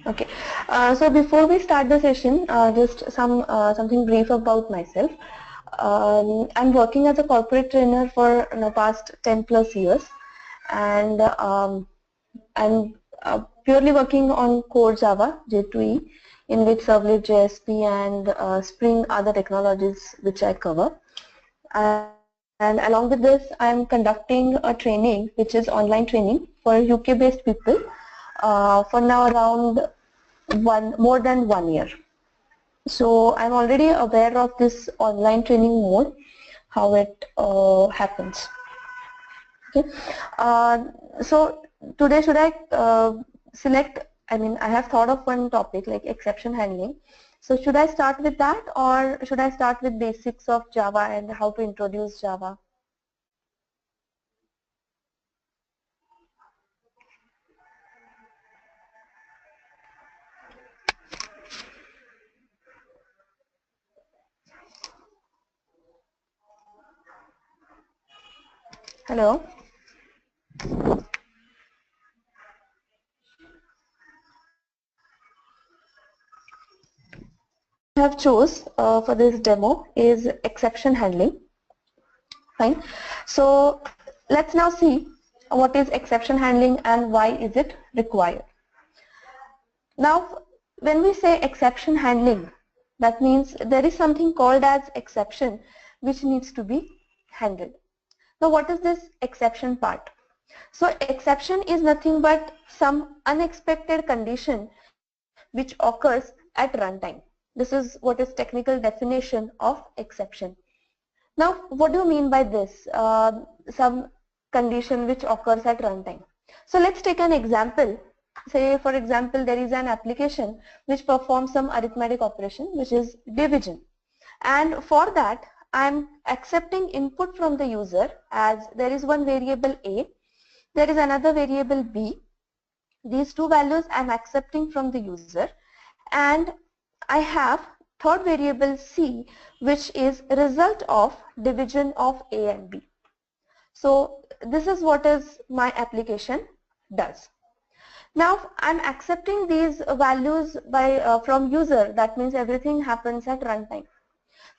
Okay. So before we start the session, just something brief about myself. I'm working as a corporate trainer for the past 10 plus years, and I'm purely working on core Java J2E, in which Servlet JSP and Spring are the technologies which I cover. And along with this, I'm conducting a training which is online training for UK based people for now around more than 1 year. So I'm already aware of this online training mode, how it happens. Okay. So today should I select, I have thought of one topic like exception handling. So should I start with that, or should I start with basics of Java and how to introduce Java? Hello? I have chose for this demo is exception handling. Fine. So let's now see what is exception handling and why is it required. Now, when we say exception handling, that means there is something called as exception which needs to be handled. Now, what is this exception part? So, exception is nothing but some unexpected condition which occurs at runtime. This is what is technical definition of exception. Now, what do you mean by this? Some condition which occurs at runtime. So let's take an example. Say, for example, there is an application which performs some arithmetic operation, which is division. And for that, I'm accepting input from the user as there is one variable A, there is another variable B. These two values I'm accepting from the user, and I have third variable C, which is a result of division of A and B. So this is what is my application does. Now I'm accepting these values by from user. That means everything happens at runtime.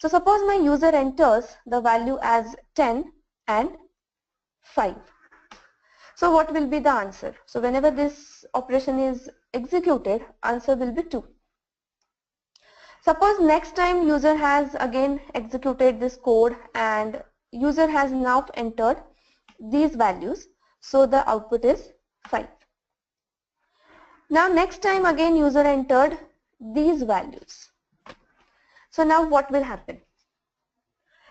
So suppose my user enters the value as 10 and 5. So what will be the answer? So whenever this operation is executed, answer will be 2. Suppose next time user has again executed this code and user has now entered these values, so the output is 5. Now next time again user entered these values. So now what will happen?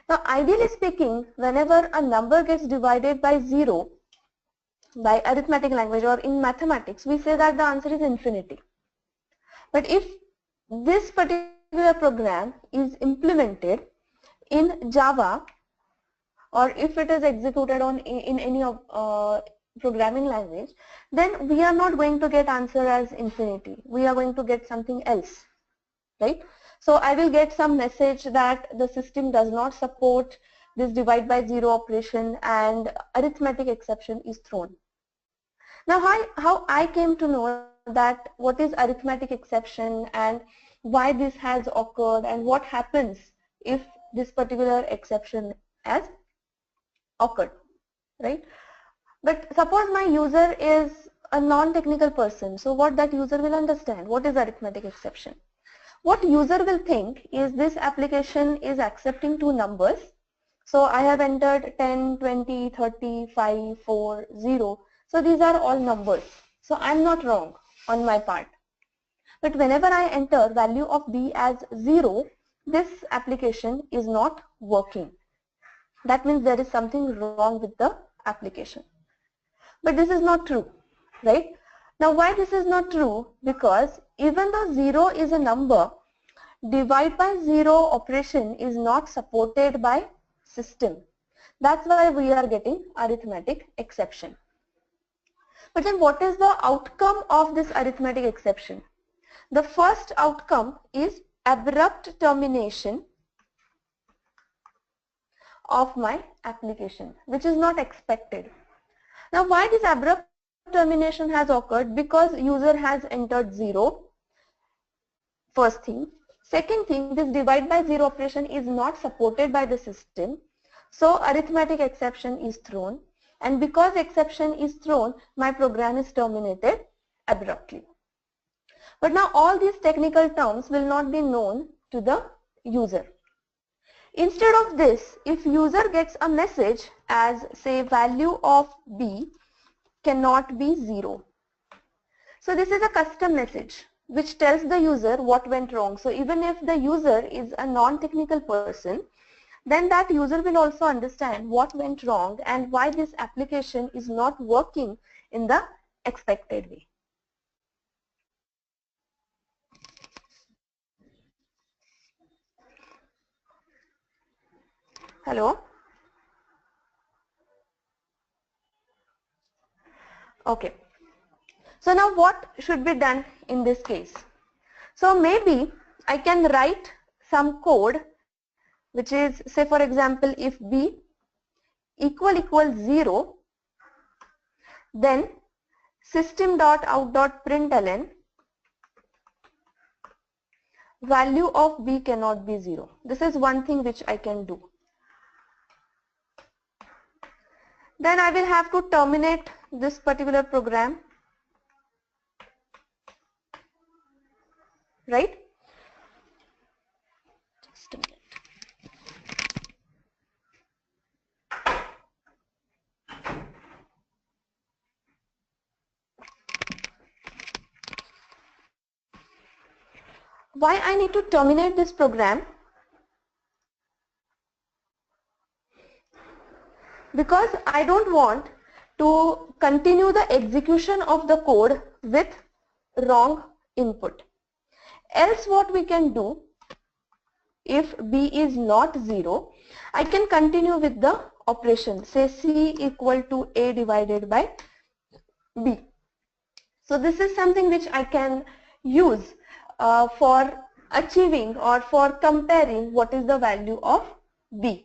Now ideally speaking, whenever a number gets divided by 0 by arithmetic language or in mathematics, we say that the answer is infinity. But if this particular program is implemented in Java, or if it is executed in any programming language, then we are not going to get answer as infinity. We are going to get something else, right? So I will get some message that the system does not support this divide by 0 operation and arithmetic exception is thrown. Now how I came to know that what is arithmetic exception and why this has occurred and what happens if this particular exception has occurred, right? But suppose my user is a non-technical person, so what that user will understand? What is arithmetic exception? What user will think is this application is accepting two numbers. So I have entered 10, 20, 30, 5, 4, 0. So these are all numbers. So I'm not wrong on my part. But whenever I enter value of B as 0, this application is not working. That means there is something wrong with the application. But this is not true, right? Now why this is not true? Because even though 0 is a number, divide by 0 operation is not supported by system. That's why we are getting arithmetic exception. But then what is the outcome of this arithmetic exception? The first outcome is abrupt termination of my application, which is not expected. Now why this abrupt termination has occurred? Because user has entered 0 first thing. Second thing, this divide by zero operation is not supported by the system. So arithmetic exception is thrown. And because exception is thrown, my program is terminated abruptly. But now all these technical terms will not be known to the user. Instead of this, if user gets a message as say value of B cannot be 0. So this is a custom message which tells the user what went wrong. So even if the user is a non-technical person, then that user will also understand what went wrong and why this application is not working in the expected way. Hello? Okay. So now what should be done in this case? So maybe I can write some code which is, say for example, if B equals 0, then system.out.println value of B cannot be 0. This is one thing which I can do. Then I will have to terminate this particular program, right? Just a minute. Why I need to terminate this program? Because I don't want to continue the execution of the code with wrong input. Else what we can do, if B is not 0, I can continue with the operation, say C equal to A divided by B. So this is something which I can use for achieving or for comparing what is the value of B.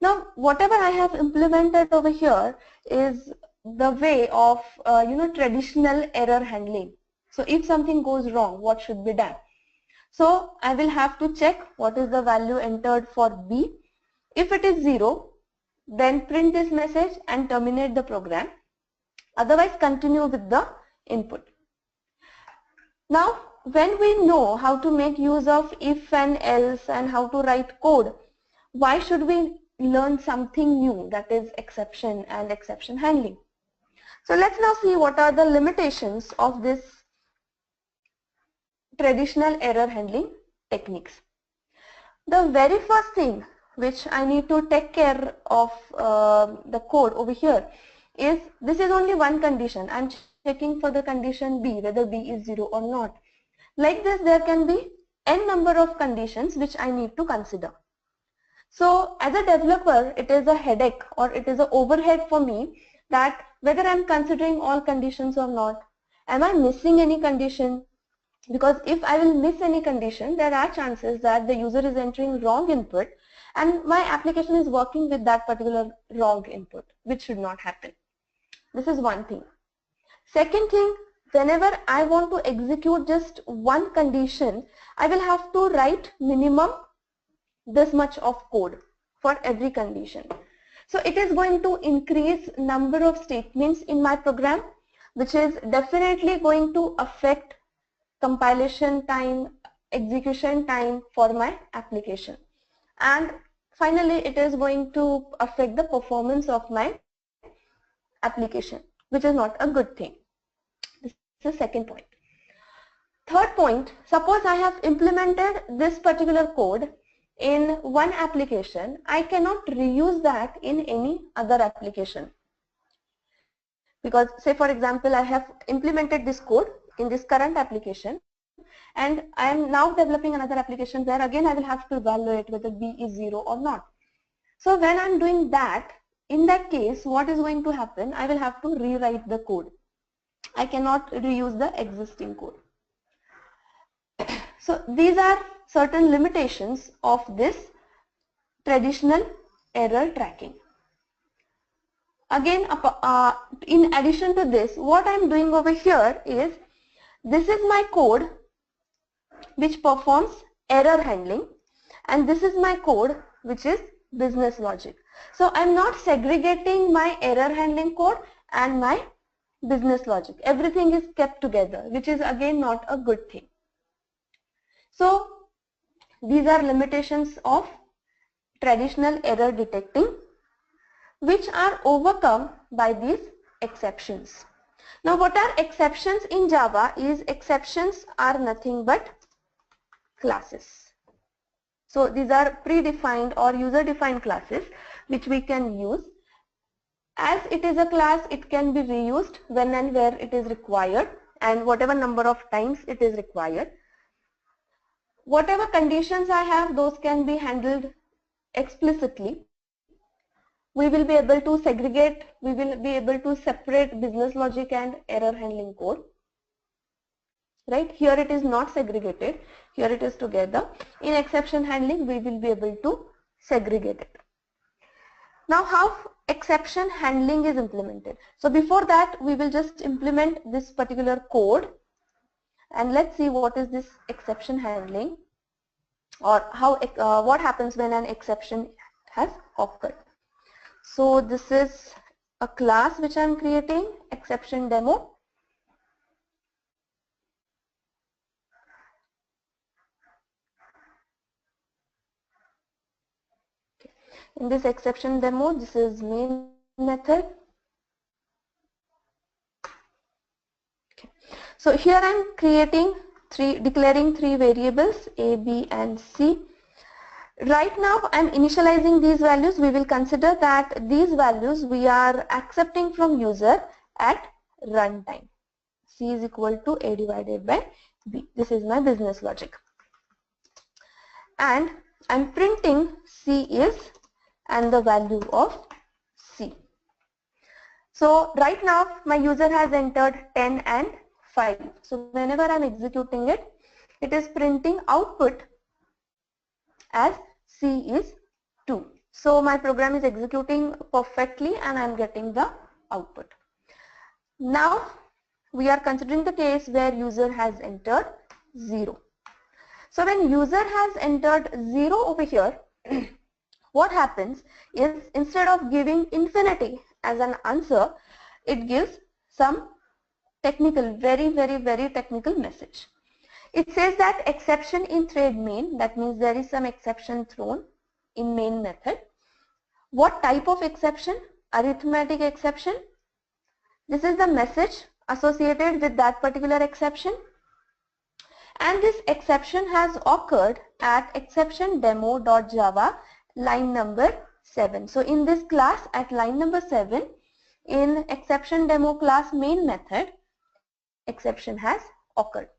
Now whatever I have implemented over here is the way of traditional error handling. So if something goes wrong, what should be done? So I will have to check what is the value entered for B. If it is 0, then print this message and terminate the program. Otherwise continue with the input. Now when we know how to make use of if and else and how to write code, why should we learn something new, that is exception and exception handling? So let's now see what are the limitations of this traditional error handling techniques. The very first thing which I need to take care of the code over here is, this is only one condition. I'm checking for the condition B, whether B is 0 or not. Like this, there can be n number of conditions which I need to consider. So as a developer, it is a headache or it is an overhead for me that whether I'm considering all conditions or not. Am I missing any condition? Because if I will miss any condition, there are chances that the user is entering wrong input and my application is working with that particular wrong input, which should not happen. This is one thing. Second thing, whenever I want to execute just one condition, I will have to write minimum this much of code for every condition. So it is going to increase number of statements in my program, which is definitely going to affect compilation time, execution time for my application. And finally, it is going to affect the performance of my application, which is not a good thing. This is the second point. Third point, suppose I have implemented this particular code in one application, I cannot reuse that in any other application. Because say for example, I have implemented this code in this current application and I am now developing another application where again I will have to evaluate whether B is 0 or not. So when I am doing that, in that case, what is going to happen? I will have to rewrite the code. I cannot reuse the existing code. So these are certain limitations of this traditional error tracking. Again, in addition to this, what I am doing over here is, this is my code which performs error handling, and this is my code which is business logic. So I'm not segregating my error handling code and my business logic. Everything is kept together, which is again not a good thing. So these are limitations of traditional error detecting, which are overcome by these exceptions. Now what are exceptions in Java is exceptions are nothing but classes. So these are predefined or user defined classes which we can use. As it is a class, it can be reused when and where it is required and whatever number of times it is required. Whatever conditions I have, those can be handled explicitly. We will be able to segregate, we will be able to separate business logic and error handling code. Right? Here it is not segregated, here it is together. In exception handling, we will be able to segregate it. Now how exception handling is implemented. So before that, we will just implement this particular code and let's see what is this exception handling, or how what happens when an exception has occurred. So this is a class which I am creating, exception demo. In this exception demo, this is main method. Okay. So here I am declaring three variables A, B and C. Right now I am initializing these values. We will consider that these values we are accepting from user at runtime. C is equal to A divided by B. This is my business logic. And I am printing C is and the value of C. So right now my user has entered 10 and 5. So whenever I am executing it, it is printing output as C is 2. So my program is executing perfectly and I am getting the output. Now we are considering the case where user has entered 0. So when user has entered 0 over here, what happens is instead of giving infinity as an answer, it gives some technical, very technical message. It says that exception in thread main, that means there is some exception thrown in main method. What type of exception? Arithmetic exception. This is the message associated with that particular exception. And this exception has occurred at exception demo.java line number 7. So in this class at line number 7, in exception demo class main method, exception has occurred.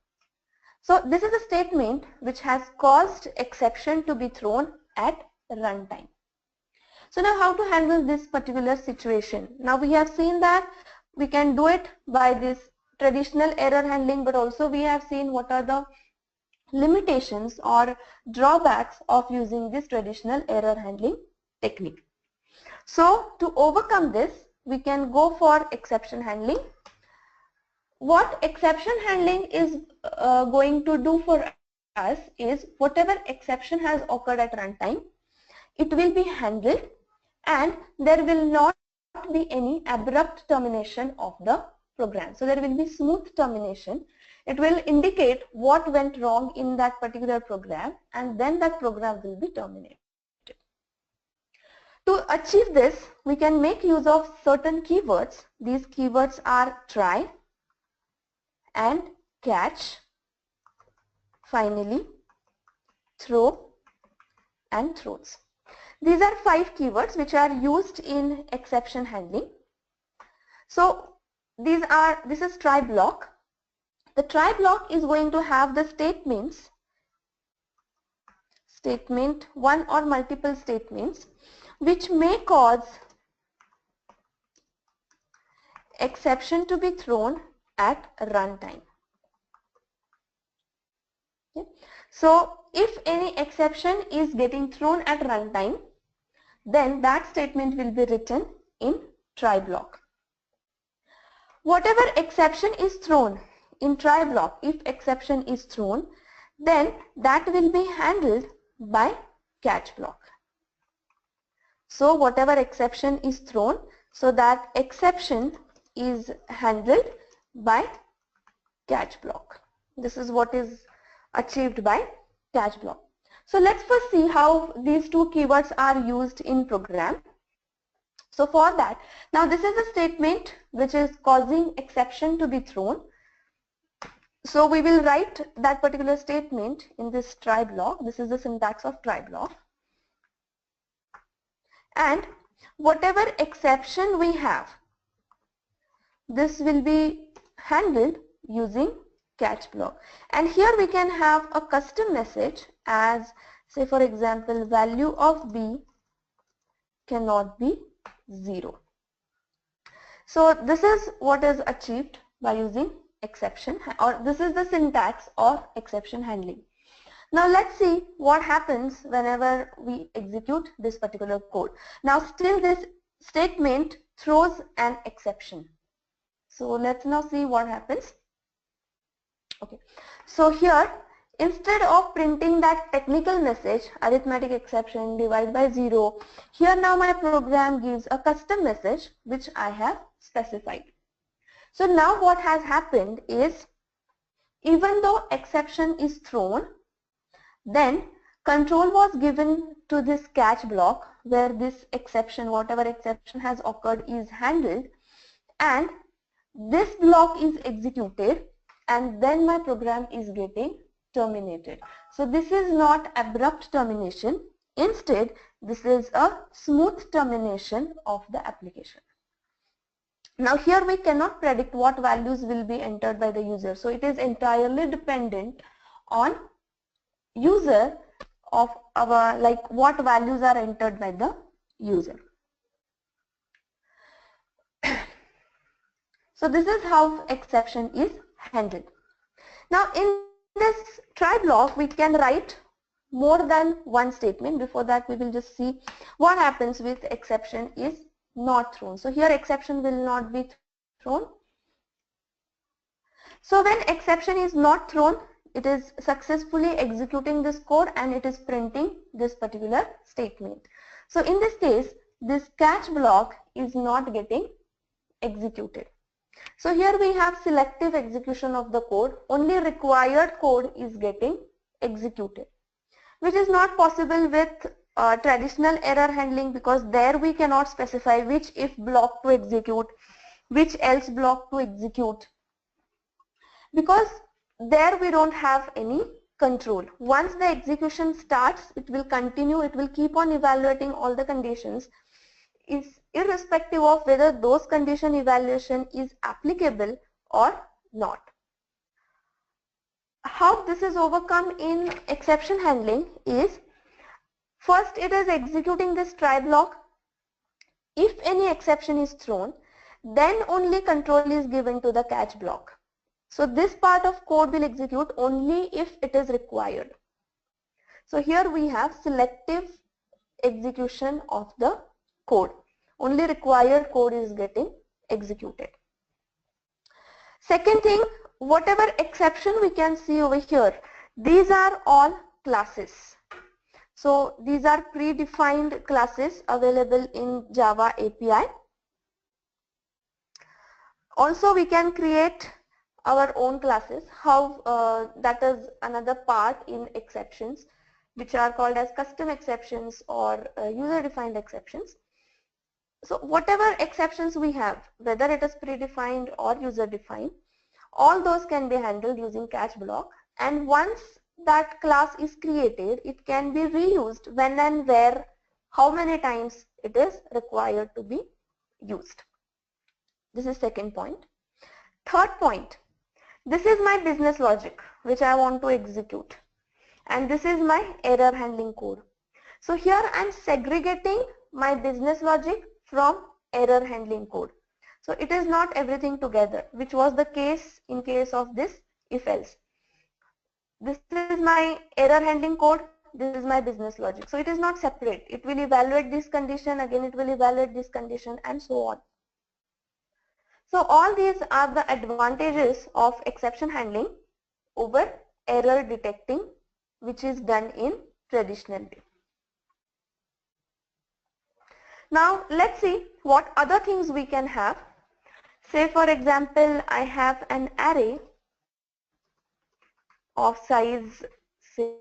So this is a statement which has caused exception to be thrown at runtime. So now how to handle this particular situation? Now we have seen that we can do it by this traditional error handling, but also we have seen what are the limitations or drawbacks of using this traditional error handling technique. So to overcome this, we can go for exception handling. What exception handling is going to do for us is whatever exception has occurred at runtime, it will be handled and there will not be any abrupt termination of the program. So there will be smooth termination. It will indicate what went wrong in that particular program and then that program will be terminated. To achieve this, we can make use of certain keywords. These keywords are try and catch, finally, throw and throws. These are 5 keywords which are used in exception handling. So this is try block. The try block is going to have the statements, statement 1 or multiple statements which may cause exception to be thrown at runtime. Okay. So if any exception is getting thrown at runtime, then that statement will be written in try block. Whatever exception is thrown in try block, if exception is thrown, then that will be handled by catch block. So whatever exception is thrown, so that exception is handled by catch block. This is what is achieved by catch block. So let's first see how these two keywords are used in program. So for that, now this is a statement which is causing exception to be thrown. So we will write that particular statement in this try block. This is the syntax of try block. And whatever exception we have, this will be handled using catch block. And here we can have a custom message as, say for example, value of b cannot be 0. So this is what is achieved by using exception, or this is the syntax of exception handling. Now let's see what happens whenever we execute this particular code. Now still this statement throws an exception. So let's now see what happens. Okay, so here instead of printing that technical message, arithmetic exception, divide by 0, here now my program gives a custom message which I have specified. So now what has happened is, even though exception is thrown, then control was given to this catch block where this exception, whatever exception has occurred, is handled, and this block is executed, and then my program is getting terminated. So this is not abrupt termination. Instead, this is a smooth termination of the application. Now here we cannot predict what values will be entered by the user. So it is entirely dependent on user of our, like what values are entered by the user. So this is how exception is handled. Now in this try block we can write more than one statement. Before that we will just see what happens with exception is not thrown. So here exception will not be thrown. So when exception is not thrown, it is successfully executing this code and it is printing this particular statement. So in this case, this catch block is not getting executed. So here we have selective execution of the code. Only required code is getting executed, which is not possible with traditional error handling, because there we cannot specify which if block to execute, which else block to execute, because there we don't have any control. Once the execution starts, it will continue, it will keep on evaluating all the conditions, is irrespective of whether those condition evaluation is applicable or not. How this is overcome in exception handling is, first it is executing this try block. If any exception is thrown, then only control is given to the catch block. So this part of code will execute only if it is required. So here we have selective execution of the code. Only required code is getting executed. Second thing, whatever exception we can see over here, these are all classes. So these are predefined classes available in Java API. Also we can create our own classes. How that is another part in exceptions, which are called as custom exceptions or user defined exceptions. So whatever exceptions we have, whether it is predefined or user defined, all those can be handled using catch block, and once that class is created, it can be reused when and where, how many times it is required to be used. This is second point. Third point, this is my business logic which I want to execute, and this is my error handling code. So here I am segregating my business logic from error handling code. So it is not everything together, which was the case in case of this if else. This is my error handling code, this is my business logic. So it is not separate. It will evaluate this condition, again it will evaluate this condition, and so on. So all these are the advantages of exception handling over error detecting, which is done in traditional way. Now let's see what other things we can have. Say for example, I have an array of size say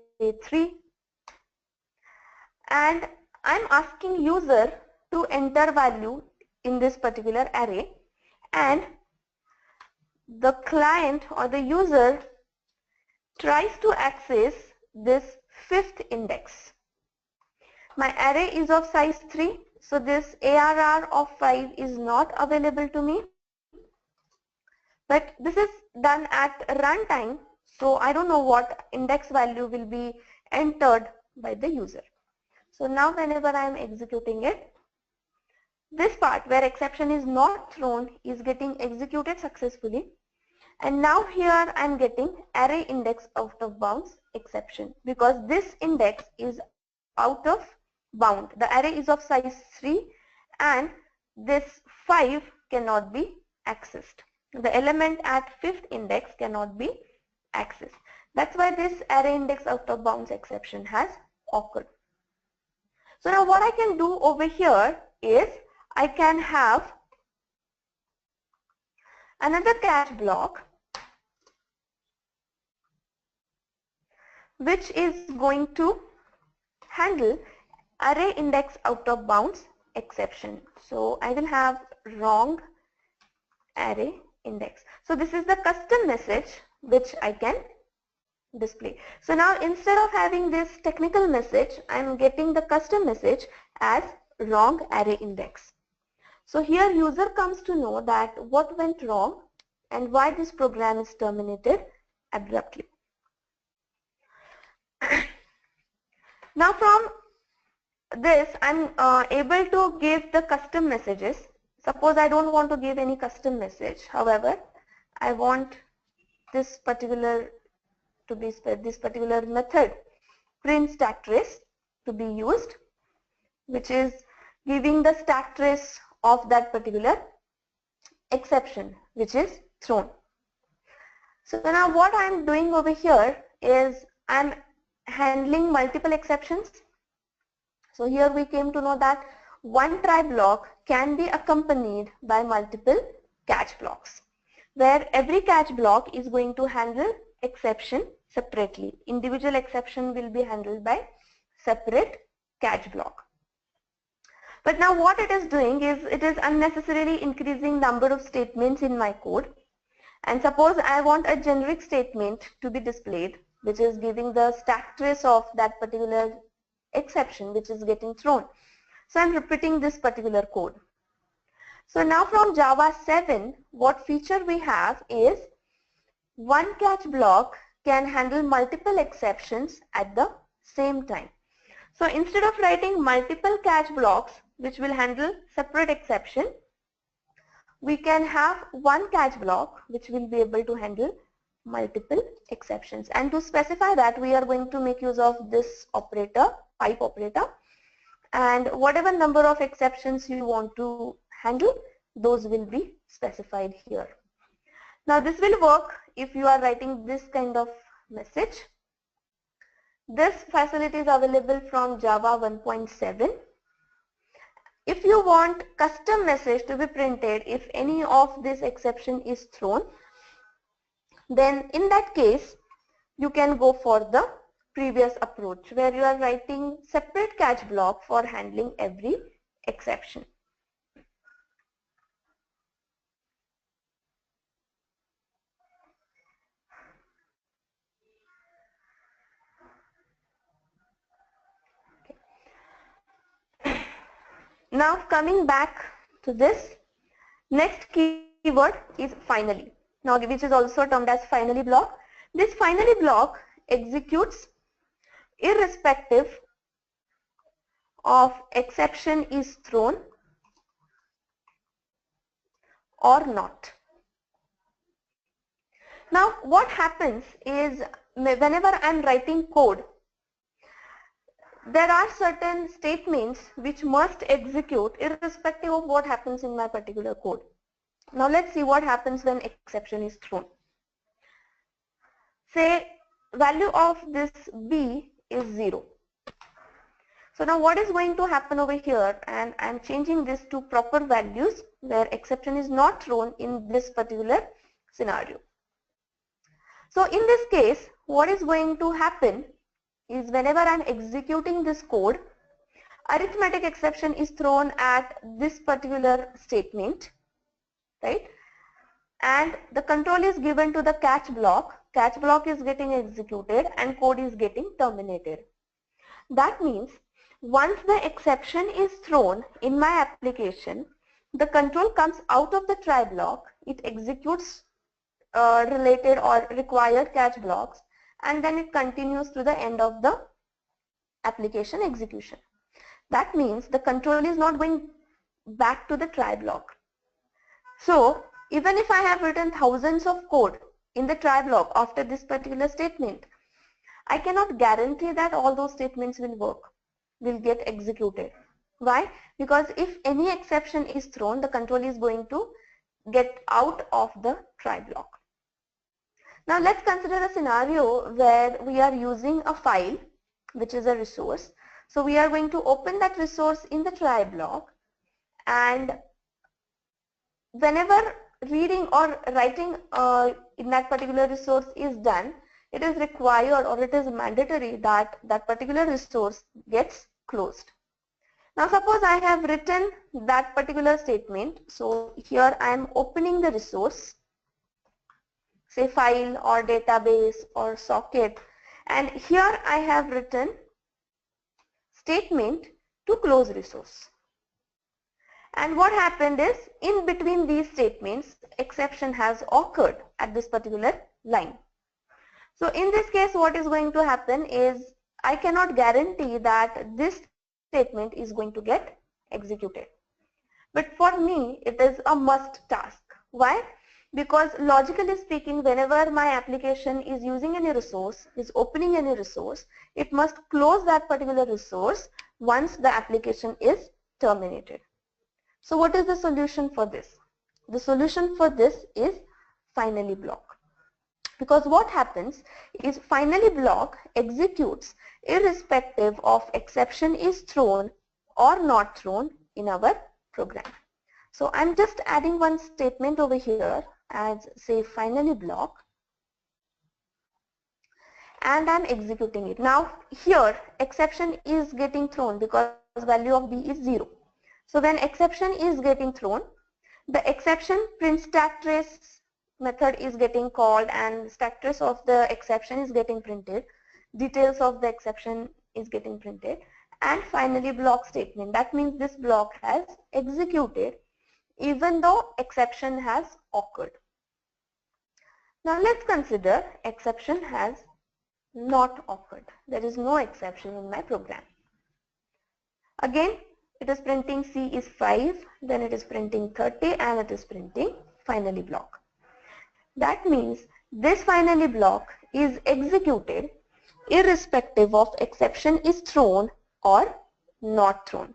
3, and I'm asking user to enter value in this particular array, and the client or the user tries to access this 5th index. My array is of size 3, so this ARR of 5 is not available to me. But this is done at runtime, so I don't know what index value will be entered by the user. So now whenever I am executing it, this part where exception is not thrown is getting executed successfully. And now here I am getting array index out of bounds exception, because this index is out of bound. The array is of size 3 and this 5 cannot be accessed. The element at 5th index cannot be accessed. That's why this array index out of bounds exception has occurred. So now what I can do over here is I can have another catch block which is going to handle array index out of bounds exception. So I will have wrong array index. So this is the custom message which I can display. So now instead of having this technical message, I am getting the custom message as wrong array index. So here user comes to know that what went wrong and why this program is terminated abruptly. Now from this I'm able to give the custom messages. Suppose I don't want to give any custom message. However, I want this particular method print stack trace to be used, which is giving the stack trace of that particular exception which is thrown. So now what I am doing over here is I am handling multiple exceptions. So here we came to know that one try block can be accompanied by multiple catch blocks, where every catch block is going to handle exception separately. Individual exception will be handled by separate catch block. But now what it is doing is it is unnecessarily increasing number of statements in my code. And suppose I want a generic statement to be displayed, which is giving the stack trace of that particular exception which is getting thrown. So I'm repeating this particular code. So now from Java 7, what feature we have is one catch block can handle multiple exceptions at the same time. So instead of writing multiple catch blocks which will handle separate exception, we can have one catch block which will be able to handle multiple exceptions. And to specify that, we are going to make use of this operator, pipe operator, and whatever number of exceptions you want to handle, those will be specified here. Now this will work if you are writing this kind of message. This facility is available from Java 1.7. If you want custom message to be printed if any of this exception is thrown, then in that case you can go for the previous approach where you are writing separate catch block for handling every exception. Now coming back to this, next keyword is finally. Now which is also termed as finally block. This finally block executes irrespective of exception is thrown or not. Now what happens is whenever I am writing code, there are certain statements which must execute irrespective of what happens in my particular code. Now let's see what happens when exception is thrown. Say value of this B is 0. So now what is going to happen over here, and I'm changing this to proper values where exception is not thrown in this particular scenario. So in this case, what is going to happen is whenever I'm executing this code, arithmetic exception is thrown at this particular statement, right? And the control is given to the catch block. Catch block is getting executed and code is getting terminated. That means once the exception is thrown in my application, the control comes out of the try block, it executes related or required catch blocks, and then it continues to the end of the application execution. That means the control is not going back to the try block. So even if I have written thousands of code in the try block after this particular statement, I cannot guarantee that all those statements will work, will get executed. Why? Because if any exception is thrown, the control is going to get out of the try block. Now let's consider a scenario where we are using a file, which is a resource. So we are going to open that resource in the try block, and whenever reading or writing in that particular resource is done, it is required or it is mandatory that that particular resource gets closed. Now suppose I have written that particular statement. So here I am opening the resource, say file or database or socket, and here I have written statement to close resource. And what happened is, in between these statements, exception has occurred at this particular line. So in this case, what is going to happen is, I cannot guarantee that this statement is going to get executed. But for me, it is a must task. Why? Because logically speaking, whenever my application is using any resource, is opening any resource, it must close that particular resource once the application is terminated. So what is the solution for this? The solution for this is finally block. Because what happens is finally block executes irrespective of exception is thrown or not thrown in our program. So I'm just adding one statement over here as say finally block, and I'm executing it. Now here exception is getting thrown because value of B is 0. So when exception is getting thrown, the exception print stack trace method is getting called and stack trace of the exception is getting printed. Details of the exception is getting printed, and finally block statement. That means this block has executed even though exception has occurred. Now let's consider exception has not occurred. There is no exception in my program. Again, it is printing C is 5, then it is printing 30, and it is printing finally block. That means this finally block is executed irrespective of exception is thrown or not thrown.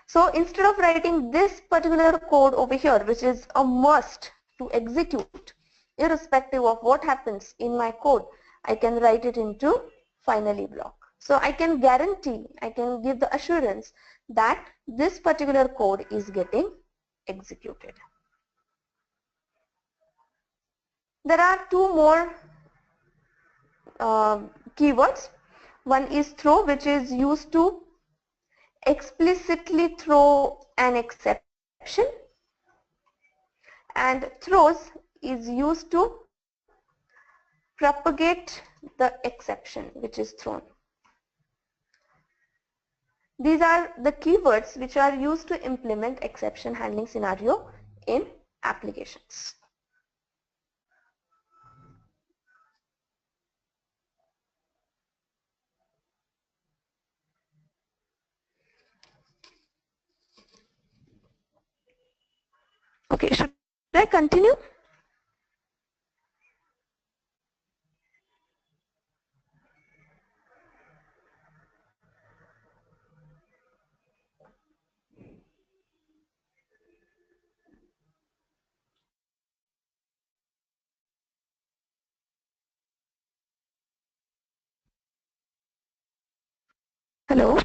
So instead of writing this particular code over here, which is a must to execute irrespective of what happens in my code, I can write it into finally block. So I can guarantee, I can give the assurance that this particular code is getting executed. There are two more keywords. One is throw, which is used to explicitly throw an exception, and throws is used to propagate the exception which is thrown. These are the keywords which are used to implement exception handling scenario in applications. Okay, should I continue? Hello.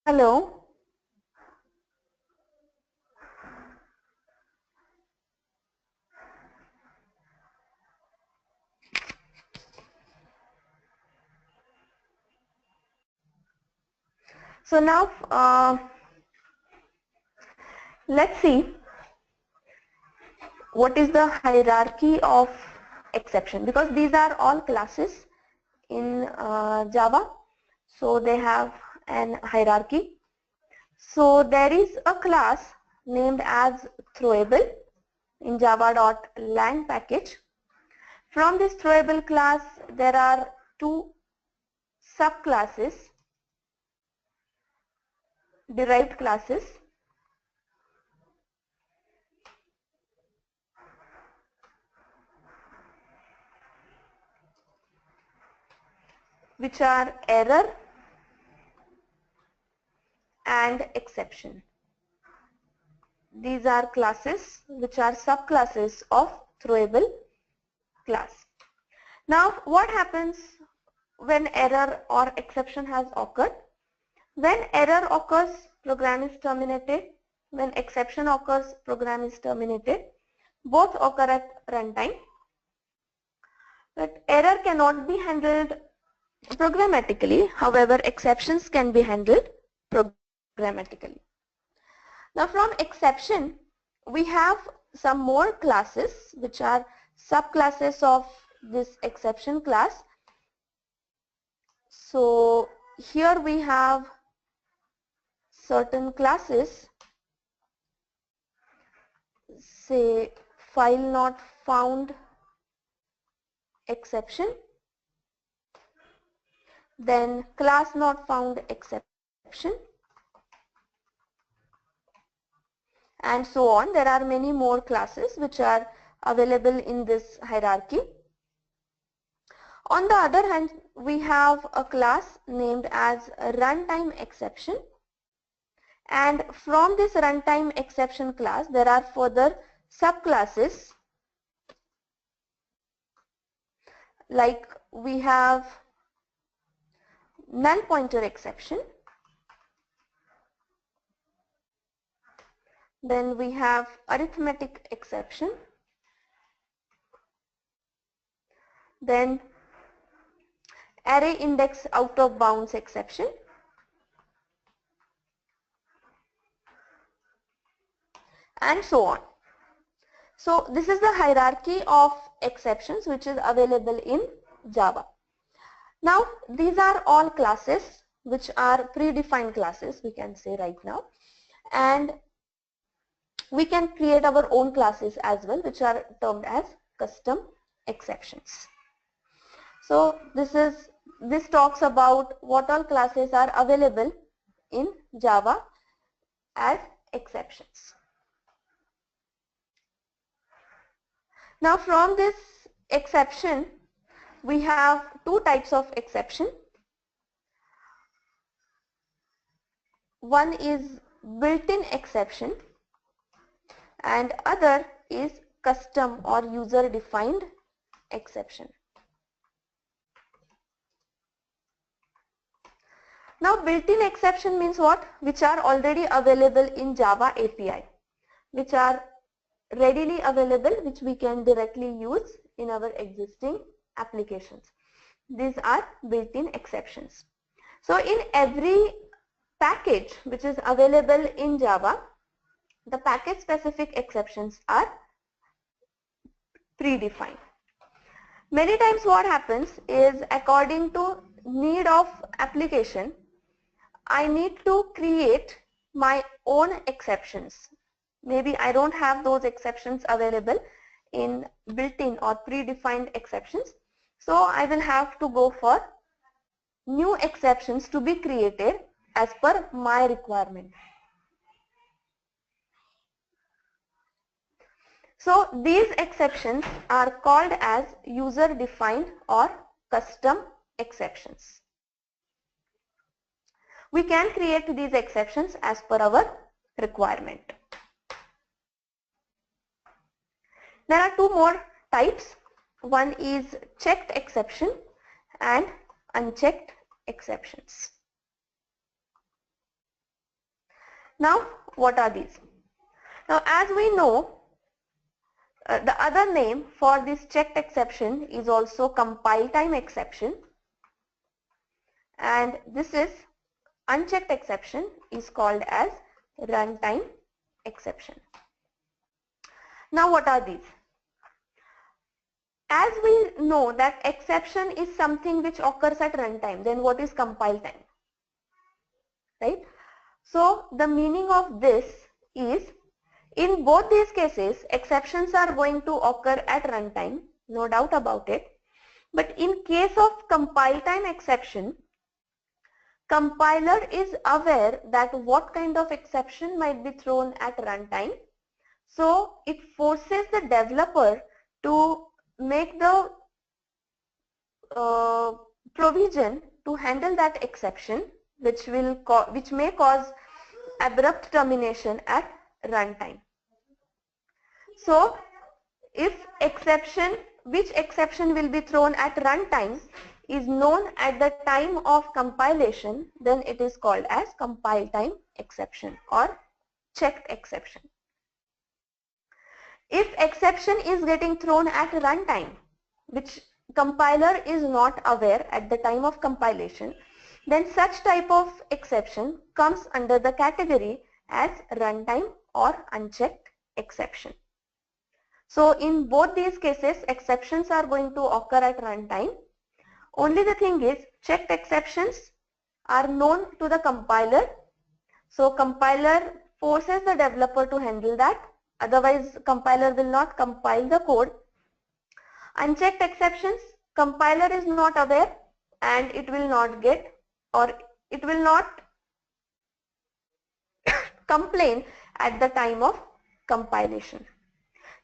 Hello. So now let's see what is the hierarchy of exception, because these are all classes in Java, so they have an hierarchy. So there is a class named as throwable in java.lang package. From this throwable class there are two subclasses, derived classes, which are error and exception. These are classes which are subclasses of throwable class. Now what happens when error or exception has occurred? When error occurs, program is terminated. When exception occurs, program is terminated. Both occur at runtime. But error cannot be handled programmatically. However, exceptions can be handled programmatically. Now from exception, we have some more classes which are subclasses of this exception class. So here we have certain classes, say file not found exception, then class not found exception, and so on. There are many more classes which are available in this hierarchy. On the other hand, we have a class named as runtime exception, and from this runtime exception class there are further subclasses, like we have null pointer exception, then we have arithmetic exception, then array index out of bounds exception, and so on. So this is the hierarchy of exceptions which is available in Java. Now these are all classes which are predefined classes, we can say right now, and we can create our own classes as well, which are termed as custom exceptions. So this talks about what all classes are available in Java as exceptions. Now from this exception, we have two types of exception. One is built-in exception and other is custom or user-defined exception. Now built-in exception means what? Which are already available in Java API, which are readily available, which we can directly use in our existing applications. These are built-in exceptions. So in every package which is available in Java, the package specific exceptions are predefined. Many times what happens is, according to need of application, I need to create my own exceptions. Maybe I don't have those exceptions available in built-in or predefined exceptions. So I will have to go for new exceptions to be created as per my requirement. So these exceptions are called as user-defined or custom exceptions. We can create these exceptions as per our requirement. There are two more types. One is checked exception and unchecked exceptions. Now, what are these? Now, as we know, the other name for this checked exception is also compile time exception, and this is unchecked exception is called as runtime exception. Now, what are these? As we know that exception is something which occurs at runtime, then what is compile time? Right? So the meaning of this is, in both these cases, exceptions are going to occur at runtime, no doubt about it. But in case of compile time exception, compiler is aware that what kind of exception might be thrown at runtime. So it forces the developer to make the provision to handle that exception, which may cause abrupt termination at runtime. So if which exception will be thrown at runtime is known at the time of compilation, then it is called as compile time exception or checked exception. If exception is getting thrown at runtime, which compiler is not aware at the time of compilation, then such type of exception comes under the category as runtime or unchecked exception. So in both these cases, exceptions are going to occur at runtime. Only the thing is, checked exceptions are known to the compiler. So compiler forces the developer to handle that. Otherwise, compiler will not compile the code. Unchecked exceptions, compiler is not aware and it will not get, or it will not complain at the time of compilation.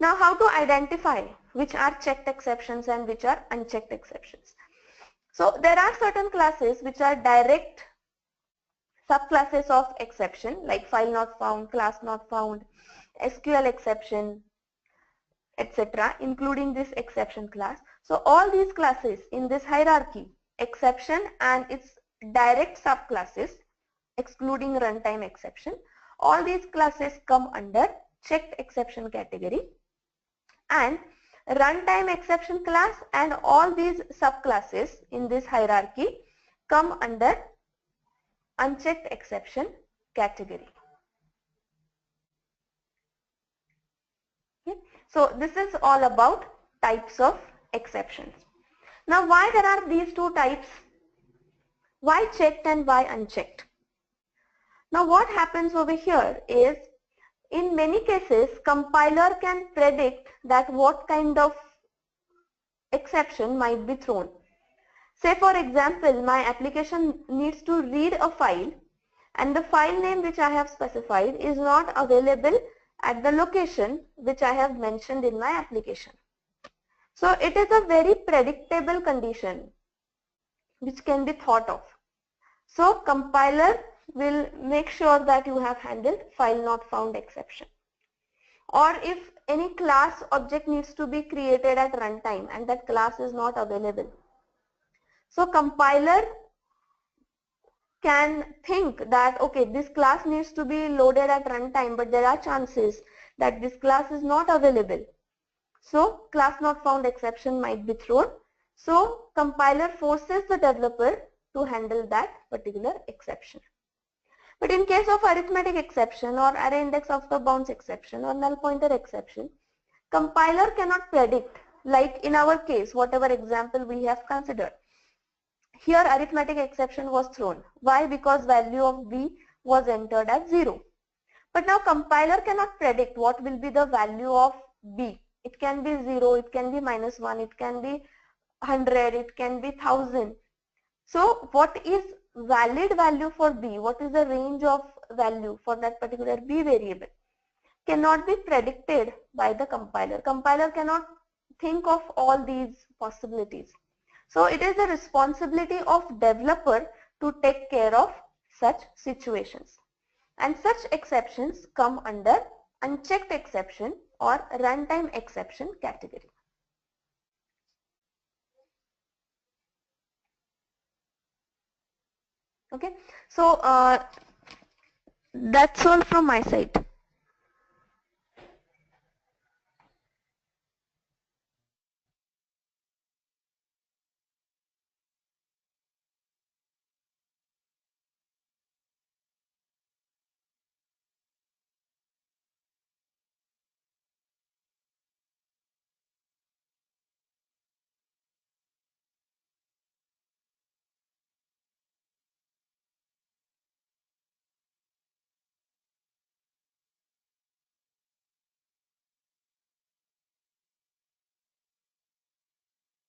Now, how to identify which are checked exceptions and which are unchecked exceptions? So there are certain classes which are direct subclasses of exception, like file not found, class not found, SQL exception, etc., including this exception class. So all these classes in this hierarchy, exception and its direct subclasses, excluding runtime exception, all these classes come under checked exception category, and Runtime exception class and all these subclasses in this hierarchy come under unchecked exception category. Okay. So this is all about types of exceptions. Now why there are these two types? Why checked and why unchecked? Now what happens over here is, in many cases compiler can predict that what kind of exception might be thrown. Say for example, my application needs to read a file and the file name which I have specified is not available at the location which I have mentioned in my application. So it is a very predictable condition which can be thought of. So compiler will make sure that you have handled file not found exception. Or if any class object needs to be created at runtime and that class is not available. So compiler can think that okay, this class needs to be loaded at runtime, but there are chances that this class is not available. So class not found exception might be thrown. So compiler forces the developer to handle that particular exception. But in case of arithmetic exception or array index of the bounds exception or null pointer exception, compiler cannot predict, like in our case, whatever example we have considered. Here arithmetic exception was thrown. Why? Because value of b was entered as 0. But now compiler cannot predict what will be the value of b. It can be 0, it can be -1, it can be 100, it can be 1000. So what is valid value for b, what is the range of value for that particular b variable, cannot be predicted by the compiler. Compiler cannot think of all these possibilities. So it is the responsibility of developer to take care of such situations. And such exceptions come under unchecked exception or runtime exception category. Okay, so that's all from my side.